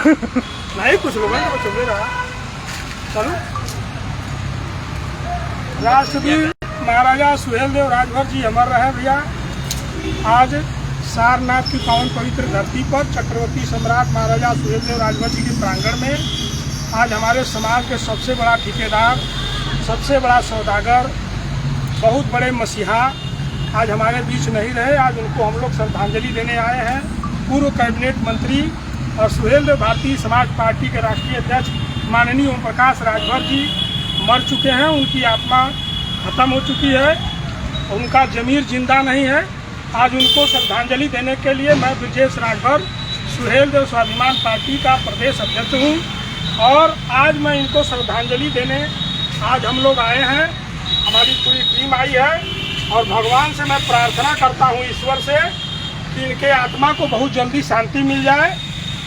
नहीं कुछ लोगों को चल रहा। चलो राष्ट्रवीर महाराजा सुहेलदेव राजभर जी अमर रहे भैया। आज सारनाथ की पावन पवित्र धरती पर चक्रवर्ती सम्राट महाराजा सुहेलदेव राजभर जी के प्रांगण में आज हमारे समाज के सबसे बड़ा ठेकेदार, सबसे बड़ा सौदागर, बहुत बड़े मसीहा आज हमारे बीच नहीं रहे। आज उनको हम लोग श्रद्धांजलि देने आए हैं। पूर्व कैबिनेट मंत्री और सुहेलदेव भारतीय समाज पार्टी के राष्ट्रीय अध्यक्ष माननीय ओम प्रकाश राजभर जी मर चुके हैं। उनकी आत्मा खत्म हो चुकी है, उनका जमीर जिंदा नहीं है। आज उनको श्रद्धांजलि देने के लिए मैं ब्रजेश राजभर सुहेलदेव स्वाभिमान पार्टी का प्रदेश अध्यक्ष हूं और आज मैं इनको श्रद्धांजलि देने आज हम लोग आए हैं। हमारी पूरी टीम आई है और भगवान से मैं प्रार्थना करता हूं, ईश्वर से, कि इनके आत्मा को बहुत जल्दी शांति मिल जाए,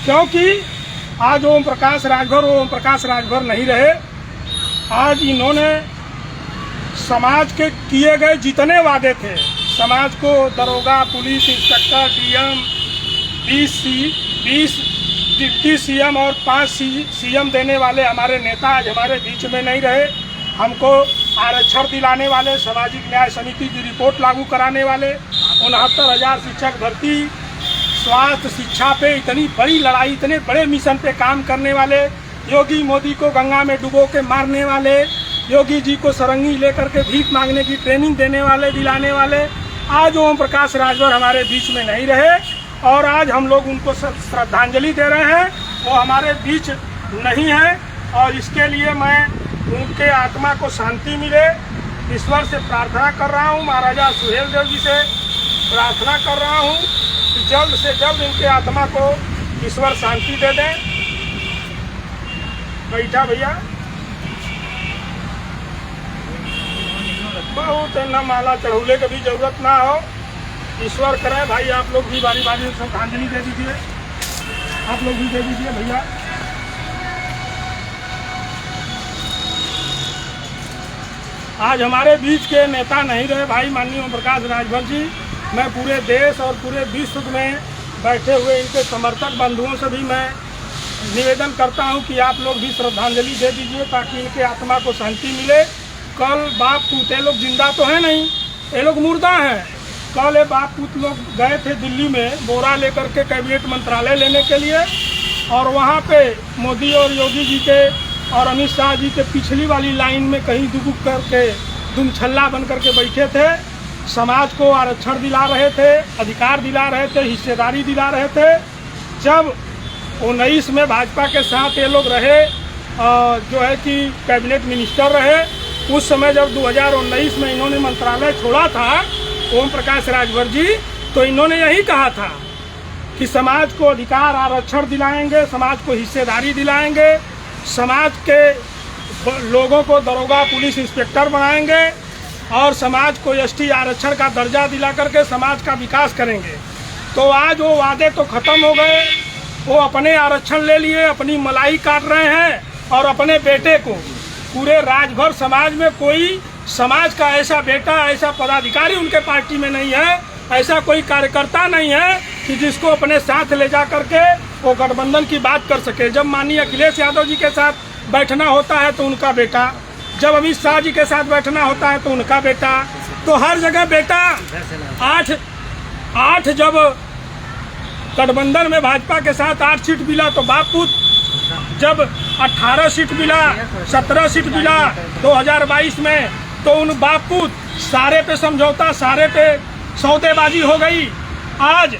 क्योंकि आज ओम प्रकाश राजभर नहीं रहे। आज इन्होंने समाज के किए गए जितने वादे थे, समाज को दरोगा, police inspector, DM, 20 deputy CM और 5 सीएम देने वाले हमारे नेता आज हमारे बीच में नहीं रहे। हमको आरक्षण दिलाने वाले, सामाजिक न्याय समिति की रिपोर्ट लागू कराने वाले, 69,000 शिक्षक भर्ती, स्वास्थ्य शिक्षा पे इतनी बड़ी लड़ाई, इतने बड़े मिशन पे काम करने वाले, योगी मोदी को गंगा में डुबो के मारने वाले, योगी जी को सरंगी लेकर के भीख मांगने की ट्रेनिंग देने वाले, दिलाने वाले, आज ओम प्रकाश राजभर हमारे बीच में नहीं रहे और आज हम लोग उनको श्रद्धांजलि दे रहे हैं। वो हमारे बीच नहीं है और इसके लिए मैं उनके आत्मा को शांति मिले, ईश्वर से प्रार्थना कर रहा हूँ, महाराजा सुहेलदेव जी से प्रार्थना कर रहा हूँ कि जल्द से जल्द इनके आत्मा को ईश्वर शांति दे दें। बैठा भैया, बहुत न माला चढ़ौले की भी जरूरत ना हो, ईश्वर करे। भाई आप लोग भी बारी बारी श्रद्धांजलि दे दीजिए, आप लोग भी दे दीजिए भैया। आज हमारे बीच के नेता नहीं रहे भाई माननीय ओम प्रकाश राजभर जी। मैं पूरे देश और पूरे विश्व में बैठे हुए इनके समर्थक बंधुओं से भी मैं निवेदन करता हूं कि आप लोग भी श्रद्धांजलि दे दीजिए ताकि इनके आत्मा को शांति मिले। कल बाप पूत, ये लोग जिंदा तो है नहीं, ये लोग मुर्दा हैं। कल ये बाप पूत लोग गए थे दिल्ली में बोरा लेकर के कैबिनेट मंत्रालय लेने के लिए और वहाँ पे मोदी और योगी जी के और अमित शाह जी के पिछली वाली लाइन में कहीं दुबुक करके दुमछल्ला बन करके बैठे थे। समाज को आरक्षण दिला रहे थे, अधिकार दिला रहे थे, हिस्सेदारी दिला रहे थे। जब 19 में भाजपा के साथ ये लोग रहे, जो है कि कैबिनेट मिनिस्टर रहे, उस समय जब 2019 में इन्होंने मंत्रालय छोड़ा था ओम प्रकाश राजभर जी, तो इन्होंने यही कहा था कि समाज को अधिकार, आरक्षण दिलाएंगे, समाज को हिस्सेदारी दिलाएंगे, समाज के लोगों को दरोगा, पुलिस इंस्पेक्टर बनाएंगे और समाज को एसटी आरक्षण का दर्जा दिला करके समाज का विकास करेंगे। तो आज वो वादे तो खत्म हो गए, वो अपने आरक्षण ले लिए, अपनी मलाई काट रहे हैं और अपने बेटे को, पूरे राजभर समाज में कोई समाज का ऐसा बेटा, ऐसा पदाधिकारी उनके पार्टी में नहीं है, ऐसा कोई कार्यकर्ता नहीं है कि जिसको अपने साथ ले जा करके वो गठबंधन की बात कर सके। जब माननीय अखिलेश यादव जी के साथ बैठना होता है तो उनका बेटा, जब अमित शाह जी के साथ बैठना होता है तो उनका बेटा, तो हर जगह बेटा। 8 जब गठबंधन में भाजपा के साथ 8 सीट मिला तो बाप पूत, जब 18 सीट मिला, 17 सीट मिला 2022 में, तो उन बाप पूत सारे पे समझौता, सारे पे सौदेबाजी हो गई। आज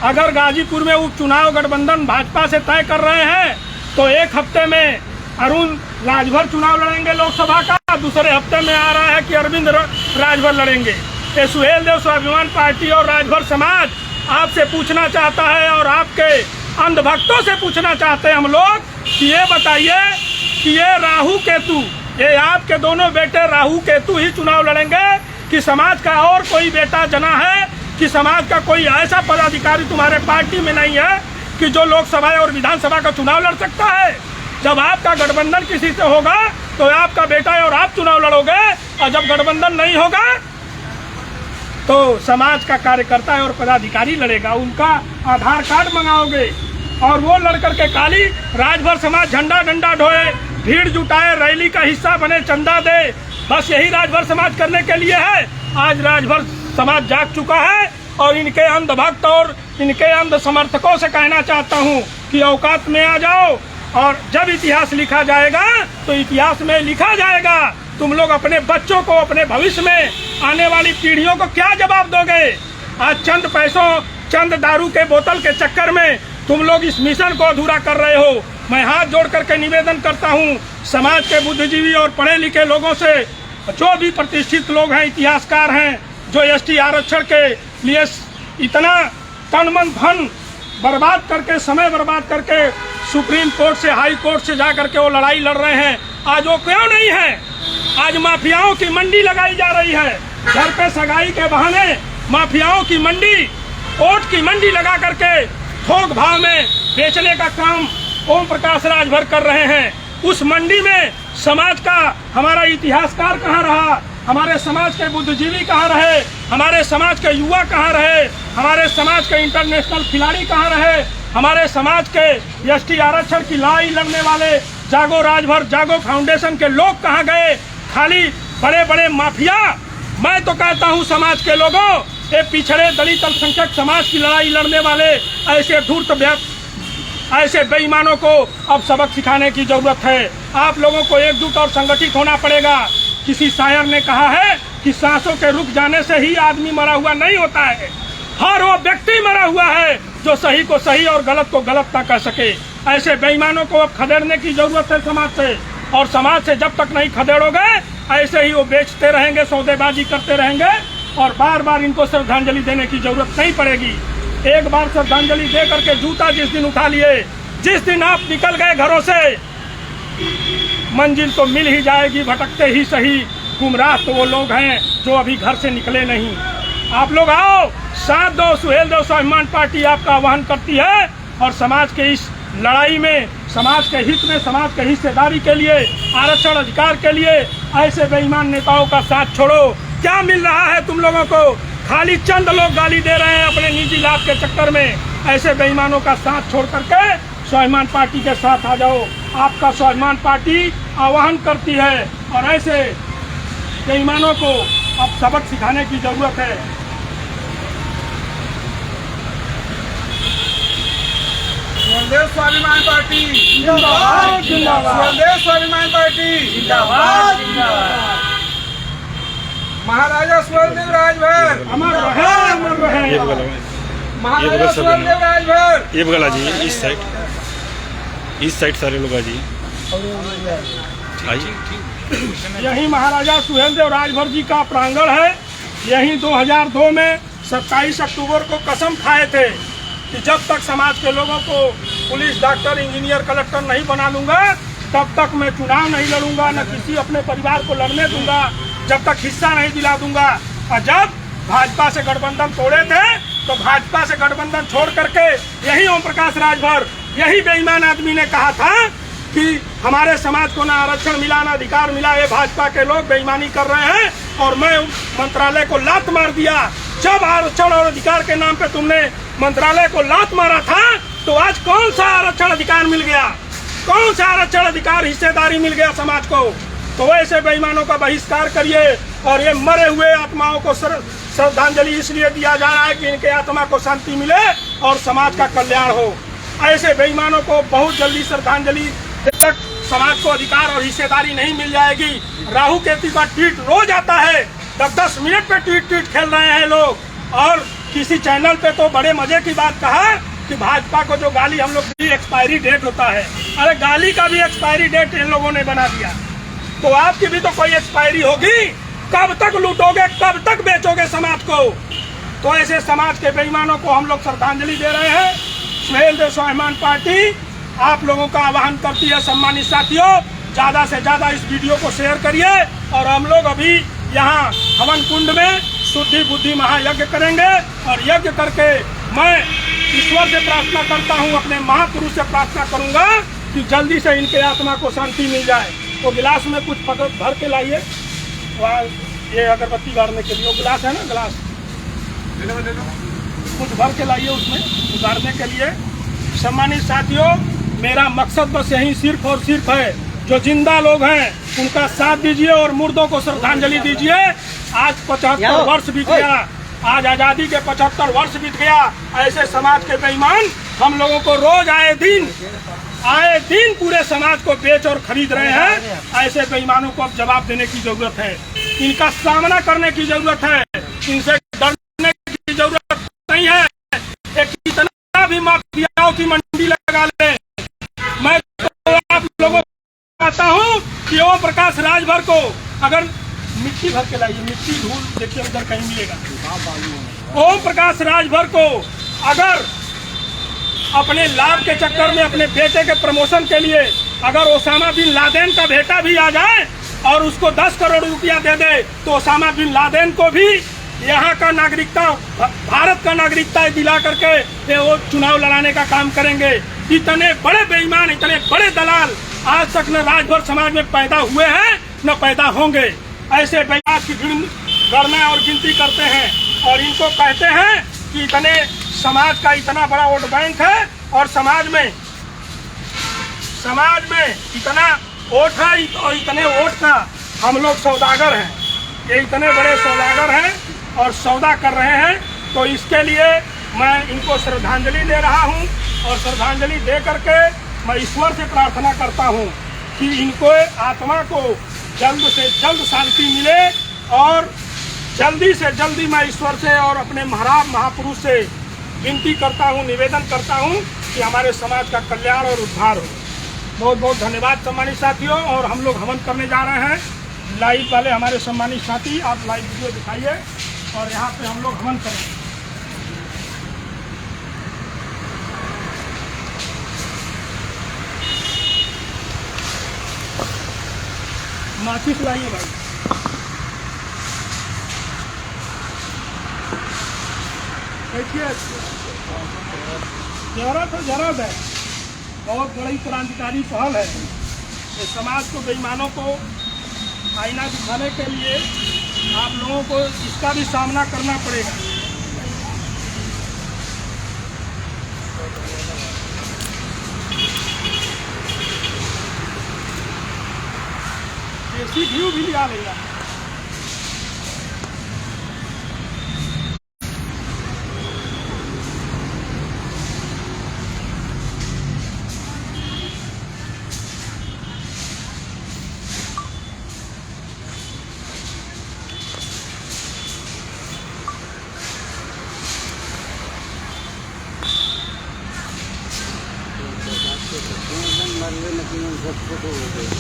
अगर गाजीपुर में उपचुनाव गठबंधन भाजपा से तय कर रहे हैं तो एक हफ्ते में अरुण राजभर चुनाव लड़ेंगे लोकसभा का, दूसरे हफ्ते में आ रहा है कि अरविंद राजभर लड़ेंगे। ये सुहेलदेव स्वाभिमान पार्टी और राजभर समाज आपसे पूछना चाहता है और आपके अंधभक्तों से पूछना चाहते हैं हम लोग कि ये बताइए कि ये राहु केतु, ये आपके दोनों बेटे राहु केतु ही चुनाव लड़ेंगे कि समाज का और कोई बेटा जना है, कि समाज का कोई ऐसा पदाधिकारी तुम्हारे पार्टी में नहीं है कि जो लोकसभा और विधानसभा का चुनाव लड़ सकता है। जब आपका गठबंधन किसी से होगा तो आपका बेटा और आप चुनाव लड़ोगे, और जब गठबंधन नहीं होगा तो समाज का कार्यकर्ता और पदाधिकारी लड़ेगा। उनका आधार कार्ड मंगाओगे, और वो लड़ करके खाली राजभर समाज झंडा डंडा ढोए, भीड़ जुटाए, रैली का हिस्सा बने, चंदा दे, बस यही राजभर समाज करने के लिए है। आज राजभर समाज जाग चुका है और इनके अंधभक्त और इनके अंध समर्थकों से कहना चाहता हूँ कि औकात में आ जाओ, और जब इतिहास लिखा जाएगा तो इतिहास में लिखा जाएगा। तुम लोग अपने बच्चों को, अपने भविष्य में आने वाली पीढ़ियों को क्या जवाब दोगे? आज चंद पैसों, चंद दारू के बोतल के चक्कर में तुम लोग इस मिशन को अधूरा कर रहे हो। मैं हाथ जोड़ करके निवेदन करता हूँ समाज के बुद्धिजीवी और पढ़े लिखे लोगों से, जो भी प्रतिष्ठित लोग हैं, इतिहासकार हैं, जो एसटी आरक्षण के लिए इतना तन मन धन बर्बाद करके, समय बर्बाद करके सुप्रीम कोर्ट से, हाई कोर्ट से जा करके वो लड़ाई लड़ रहे हैं, आज वो क्यों नहीं है? आज माफियाओं की मंडी लगाई जा रही है। घर पे सगाई के बहाने माफियाओं की मंडी, ओट की मंडी लगा करके थोक भाव में बेचने का काम ओम प्रकाश राजभर कर रहे हैं। उस मंडी में समाज का हमारा इतिहासकार कहाँ रहा? हमारे समाज के बुद्धिजीवी कहाँ रहे? हमारे समाज के युवा कहाँ रहे? हमारे समाज के इंटरनेशनल खिलाड़ी कहाँ रहे? हमारे समाज के एसटी आरक्षण की लड़ाई लड़ने वाले जागो राजभर, जागो फाउंडेशन के लोग कहाँ गए? खाली बड़े बड़े माफिया। मैं तो कहता हूँ समाज के लोगों, ये पिछड़े दलित अल्पसंख्यक समाज की लड़ाई लड़ने वाले ऐसे धूर्त, ऐसे बेईमानों को अब सबक सिखाने की जरूरत है। आप लोगों को एकजुट और संगठित होना पड़ेगा। किसी शायर ने कहा है कि सांसों के रुक जाने से ही आदमी मरा हुआ नहीं होता है, हर वो व्यक्ति मरा हुआ है जो सही को सही और गलत को गलत ना कह सके। ऐसे बेईमानों को अब खदेड़ने की जरूरत है समाज से, और समाज से जब तक नहीं खदेड़ोगे ऐसे ही वो बेचते रहेंगे, सौदेबाजी करते रहेंगे, और बार बार इनको श्रद्धांजलि देने की जरूरत नहीं पड़ेगी। एक बार श्रद्धांजलि दे करके जूता जिस दिन उठा लिए, जिस दिन आप निकल गए घरों से, मंजिल तो मिल ही जाएगी, भटकते ही सही। गुमराह तो वो लोग हैं जो अभी घर से निकले नहीं। आप लोग आओ, साथ दो, सुहेलदेव स्वाभिमान पार्टी आपका आह्वान करती है, और समाज के इस लड़ाई में, समाज के हित में, समाज के हिस्सेदारी के लिए, आरक्षण अधिकार के लिए ऐसे बेईमान नेताओं का साथ छोड़ो। क्या मिल रहा है तुम लोगों को? खाली चंद लोग गाली दे रहे हैं अपने निजी लाभ के चक्कर में। ऐसे बेईमानों का साथ छोड़ करके स्वाभिमान पार्टी के साथ आ जाओ। आपका स्वाभिमान पार्टी आह्वान करती है, और ऐसे बेईमानों को अब सबक सिखाने की जरूरत है। स्वदेश स्वाभिमान पार्टी जिंदाबाद, जिंदाबाद। स्वदेश स्वाभिमान पार्टी जिंदाबाद, जिंदाबाद। महाराजा स्वदेव राजभर अमर रहे, अमर रहे। महाराजा स्वदेव राजभर। ये बगला जी, इस साइड सारे लोग आ जी, यही महाराजा सुहेलदेव राजभर जी का प्रांगण है। यही 2002 में 27 अक्टूबर को कसम खाए थे कि जब तक समाज के लोगों को पुलिस, डॉक्टर, इंजीनियर, कलेक्टर नहीं बना लूंगा, तब तक मैं चुनाव नहीं लड़ूंगा, न किसी अपने परिवार को लड़ने दूंगा, जब तक हिस्सा नहीं दिला दूंगा। और जब भाजपा से गठबंधन तोड़े थे तो भाजपा से गठबंधन छोड़ करके यही ओम प्रकाश राजभर, यही बेईमान आदमी ने कहा था कि हमारे समाज को ना आरक्षण मिला, ना अधिकार मिला, ये भाजपा के लोग बेईमानी कर रहे हैं, और मैं मंत्रालय को लात मार दिया। जब आरक्षण और अधिकार के नाम पे तुमने मंत्रालय को लात मारा था, तो आज कौन सा आरक्षण अधिकार मिल गया? कौन सा आरक्षण अधिकार, हिस्सेदारी मिल गया समाज को? तो ऐसे बेईमानों का बहिष्कार करिए, और ये मरे हुए आत्माओं को श्रद्धांजलि इसलिए दिया जा रहा है कि इनके आत्मा को शांति मिले और समाज का कल्याण हो। ऐसे बेईमानों को बहुत जल्दी श्रद्धांजलि, जब तक समाज को अधिकार और हिस्सेदारी नहीं मिल जाएगी। राहु केतु का ट्वीट रोज आता है, 10-10 मिनट पे ट्वीट खेल रहे हैं लोग। और किसी चैनल पे तो बड़े मजे की बात कहा कि भाजपा को जो गाली हम लोग की एक्सपायरी डेट होता है। अरे गाली का भी एक्सपायरी डेट इन लोगों ने बना दिया, तो आपकी भी तो कोई एक्सपायरी होगी। कब तक लूटोगे, कब तक बेचोगे समाज को? तो ऐसे समाज के बेईमानों को हम लोग श्रद्धांजलि दे रहे हैं। सुहेलदेव स्वाभिमान पार्टी आप लोगों का आह्वान करती है, सम्मानित साथियों, ज्यादा से ज्यादा इस वीडियो को शेयर करिए। और हम लोग अभी यहाँ हवन कुंड में शुद्धि बुद्धि महायज्ञ करेंगे, और यज्ञ करके मैं ईश्वर से प्रार्थना करता हूँ, अपने महापुरुष से प्रार्थना करूँगा कि जल्दी से इनके आत्मा को शांति मिल जाए। तो गिलास में कुछ भर के लाइए, वहाँ ये अगरबत्ती गाड़ने के लिए वो गिलास है ना, गिलास कुछ भर के लाइए उसमें उतारने के लिए। सम्मानित साथियों, मेरा मकसद बस यही सिर्फ और सिर्फ है, जो जिंदा लोग हैं उनका साथ दीजिए और मुर्दों को श्रद्धांजलि दीजिए। आज 75 वर्ष बीत गया, आज आज़ादी के 75 वर्ष बीत गया। ऐसे समाज के बेईमान हम लोगों को रोज आए दिन पूरे समाज को बेच और खरीद रहे हैं। ऐसे बेईमानों को अब जवाब देने की जरूरत है, इनका सामना करने की जरूरत है, इनसे डरने की जरूरत नहीं है। एक कितना भी माफियाओं की मंडी लगा ले, मैं तो आप लोगों को कहता हूँ कि ओम प्रकाश राजभर को अगर मिट्टी भर के लाइए, मिट्टी धूल देखिए उधर कहीं मिलेगा। ओम प्रकाश राजभर को अगर अपने लाभ के चक्कर में अपने बेटे के प्रमोशन के लिए अगर ओसामा बिन लादेन का बेटा भी आ जाए और उसको 10 करोड़ रुपया दे दे, तो ओसामा बिन लादेन को भी यहाँ का नागरिकता, भारत का नागरिकता दिला करके वो चुनाव लड़ाने का काम करेंगे। इतने बड़े बेईमान, इतने बड़े दलाल आज तक न राजभर समाज में पैदा हुए हैं न पैदा होंगे। ऐसे बेईमान की गणना और गिनती करते हैं और इनको कहते हैं कि इतने समाज का इतना बड़ा वोट बैंक है और समाज में इतना वोट है और इतने वोट का हम लोग सौदागर हैं। ये इतने बड़े सौदागर हैं और सौदा कर रहे हैं, तो इसके लिए मैं इनको श्रद्धांजलि दे रहा हूं और श्रद्धांजलि दे करके मैं ईश्वर से प्रार्थना करता हूं कि इनको आत्मा को जल्द से जल्द शांति मिले और जल्दी से जल्दी मैं ईश्वर से और अपने महाराज महापुरुष से विनती करता हूं, निवेदन करता हूं कि हमारे समाज का कल्याण और उद्धार हो। बहुत बहुत धन्यवाद सम्मानित साथियों। और हम लोग हवन करने जा रहे हैं। लाइव वाले हमारे सम्मानित साथी आप लाइव वीडियो दिखाइए और यहाँ पे हम लोग हवन करेंगे। माचिस लाइए भाई। देखिए जरूरत है, बहुत बड़ी क्रांतिकारी पहल है। इस समाज को, बेईमानों को आईना दिखाने के लिए आप लोगों को इसका भी सामना करना पड़ेगा। देसी घी भी लिया लेगा।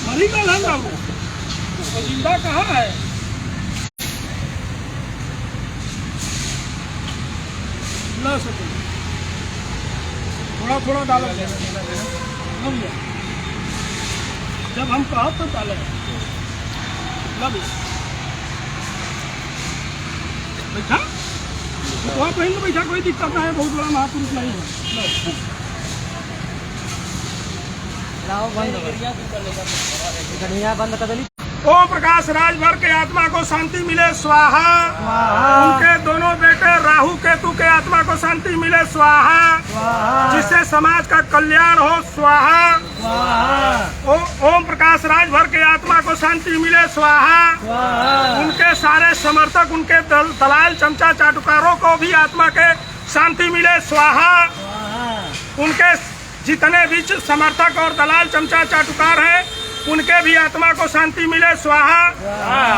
मरी का धंधा तो जिंदा कहाँ है? ला सके थोड़ा थोड़ा डालो, जब हम कहा तो डाले। बैठा तो आप कहीं बैठा, कोई दिक्कत नहीं है, बहुत बड़ा महापुरुष नहीं है। बंद कर दे। ओम प्रकाश राजभर के आत्मा को शांति मिले स्वाहा। उनके दोनों बेटे राहु केतु के आत्मा को शांति मिले स्वाहा। जिससे समाज का कल्याण हो स्वाहा। ओम प्रकाश राजभर के आत्मा को शांति मिले स्वाहा। उनके सारे समर्थक, उनके दलाल चमचा चाटुकारों को भी आत्मा के शांति मिले स्वाहा। उनके जितने भी समर्थक और दलाल चमचा चाटुकार हैं उनके भी आत्मा को शांति मिले स्वाहा।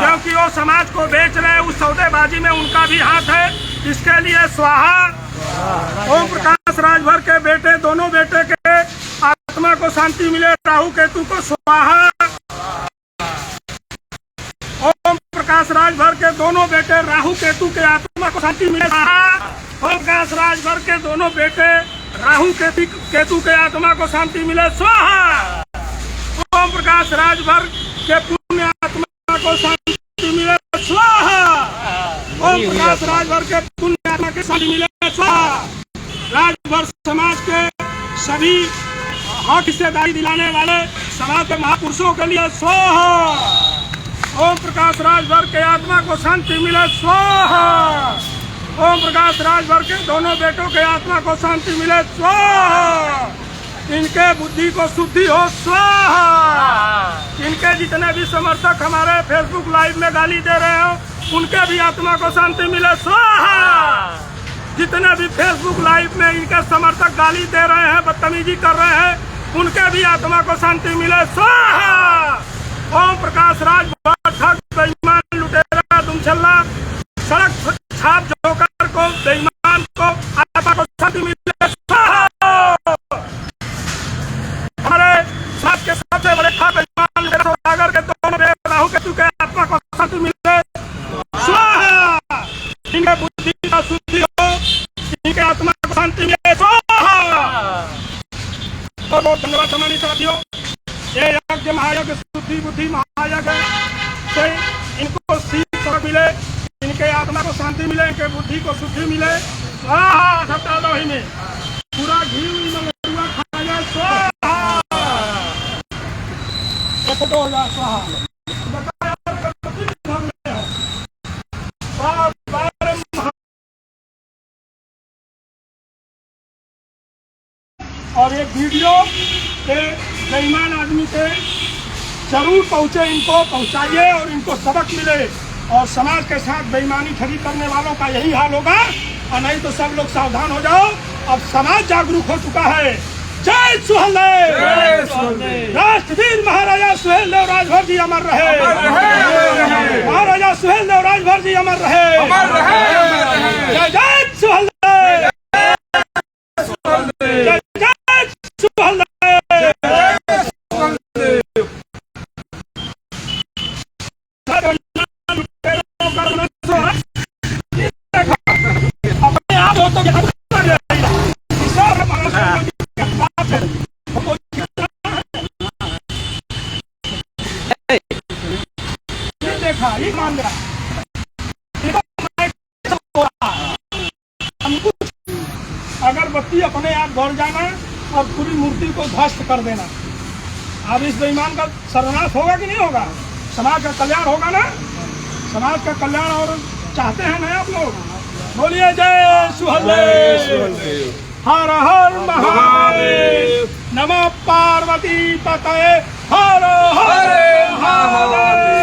क्योंकि वो समाज को बेच रहे हैं, उस सौदेबाजी में उनका भी हाथ है, इसके लिए स्वाहा। ओम प्रकाश राजभर के बेटे, दोनों बेटे के आत्मा को शांति मिले, राहु केतु को स्वाहा। ओम प्रकाश राजभर के दोनों बेटे राहु केतु के आत्मा को शांति मिले स्वाहा। ओम प्रकाश राजभर के दोनों बेटे राहु केतु के आत्मा को शांति मिले स्वाहा। ओम प्रकाश राजभर के पुण्य आत्मा को शांति मिले स्वाहा। ओम प्रकाश राजभर के पुण्य आत्मा को शांति मिले स्वाहा। राजभर समाज के सभी हक हिस्सेदारी दिलाने वाले समाज के महापुरुषों के लिए स्वाहा। ओम प्रकाश राजभर के आत्मा को शांति मिले स्वाहा। ओम प्रकाश राजभर के दोनों बेटों के आत्मा को शांति मिले स्वाहा। इनके बुद्धि को शुद्धि हो स्वाहा। इनके जितने भी समर्थक हमारे फेसबुक लाइव में गाली दे रहे हो उनके भी आत्मा को शांति मिले स्वाहा। जितने भी फेसबुक लाइव में इनके समर्थक गाली दे रहे हैं, बदतमीजी कर रहे हैं, उनके भी आत्मा को शांति मिले स्वाहा। ओम प्रकाश राज ठग बेईमान लुटेरा दुमछल्ला सड़क छाप जोकर को बेईमान को आत्मा को शांति मिले स्वाहा। हमारे समाज के सबसे बड़े खा बेईमान सागर के दोनों राहु के चुके आत्मा को शांति मिले स्वाहा। इनके बुद्धि का शुद्धि हो, इनके आत्मा को शांति मिले स्वाहा। और बहुत धन्यवाद हमारे साथियों। ये यज्ञ महायज्ञ शुद्धि बुद्धि महायज्ञ से इनको सीख सबक मिले, इनके आत्मा को शांति मिले, इनके बुद्धि को शुद्धि मिले स्वाहा। सब डालो ही में पूरा घी में खाया जाए स्वाहा। फोटो हो जाए स्वाहा। और एक वीडियो के बेईमान आदमी के जरूर पहुंचे, इनको पहुंचाइए और इनको सबक मिले। और समाज के साथ बेईमानी ठगी करने वालों का यही हाल होगा, और नहीं तो सब लोग सावधान हो जाओ। अब समाज जागरूक हो चुका है। जय सुहेलदेव, राष्ट्रवीर महाराजा सुहेलदेव राजभर जी अमर रहे। महाराजा सुहेलदेव राजभर जी अमर रहे। जय जय सुहेलदेव, जय जय सुहेलदेव। ये मान लिया अगरबत्ती अपने आप घर जाना और पूरी मूर्ति को ध्वस्त कर देना। अब इस बेईमान का सर्वनाश होगा कि नहीं होगा? समाज का कल्याण होगा ना? समाज का कल्याण और चाहते हैं ना आप लोग? बोलिए जय सुहेलदेव, हर हर महादेव, नमः पार्वती पतये हर हर महादेव।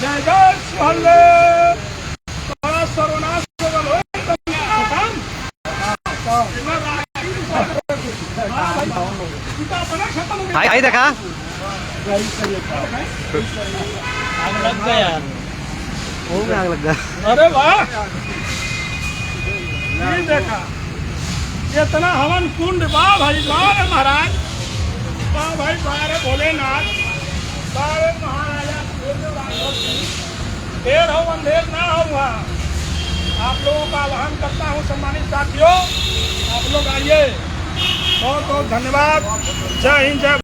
जय जय सुहेलदेव। सर्वनाश आई देखा आग लग गया यार, आग लग गया। अरे वाह, ये देखा इतना हवन कुंड। वाह भाई वाह रे महाराज, वाह भाई वाह रे भोलेनाथ, वाह रे महाराजा। देर हो अंधेर ना हो वहाँ। आप लोगों का आह्वान करता हूँ सम्मानित साथियों, आप लोग आइए। बहुत बहुत धन्यवाद। जय हिंद, जय